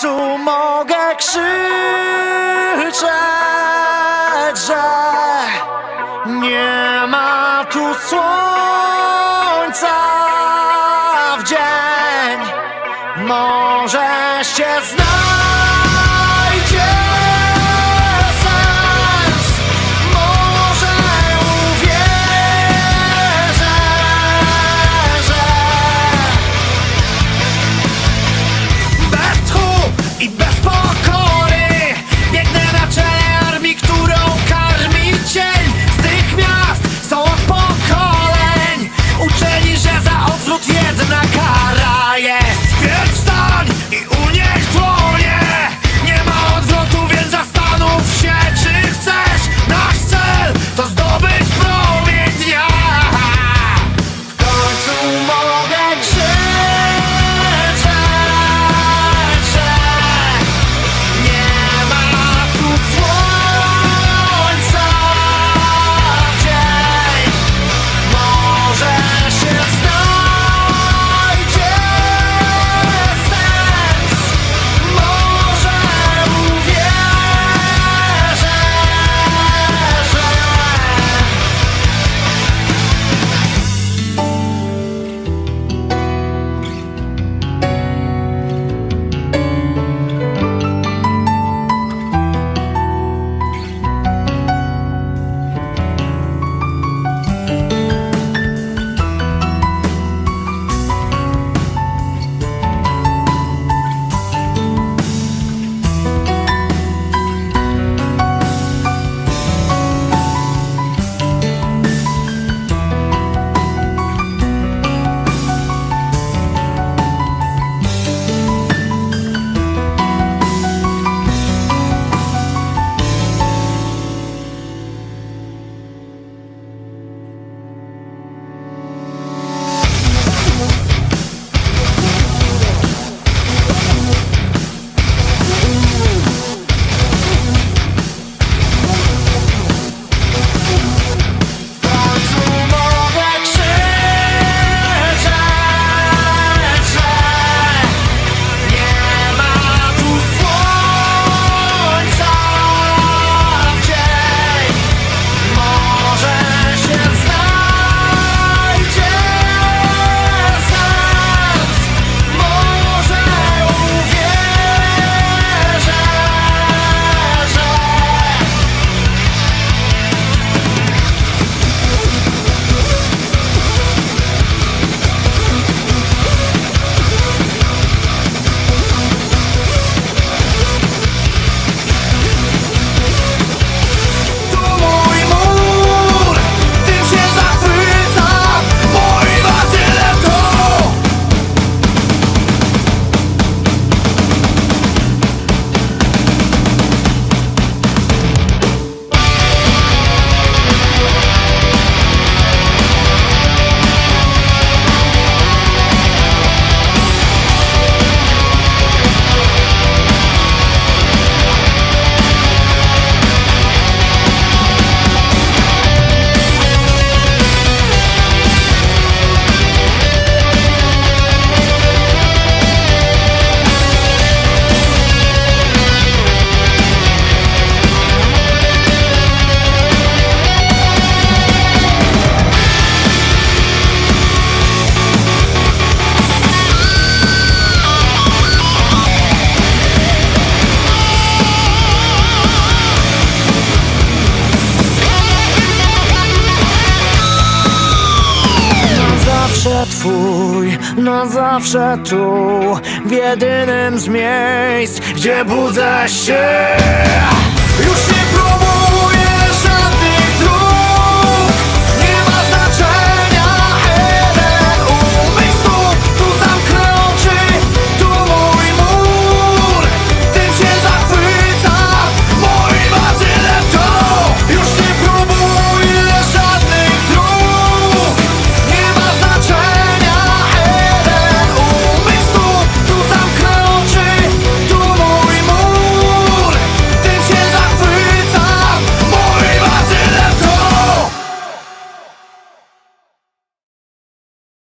końcu mogę krzyczeć, że nie ma tu słońca w dzień. Może się znajdzie sens, może uwierzę, że bez tchu i bez pokory biegnę na czele armii, którą karmi cień. Z tych miast są od pokoleń uczeni, że za odwrót jedna kara jest. Więc wstań i unieś dłonie, nie ma odwrotu, więc zastanów się, czy chcesz. Nasz cel to zdobyć promień dnia. W końcu mogę krzyczeć, że nie ma tu słońca w dzień. Może się znajdzie sens, może uwierzę, że twój, na zawsze tu, w jedynym z miejsc, gdzie budzę się. Już nie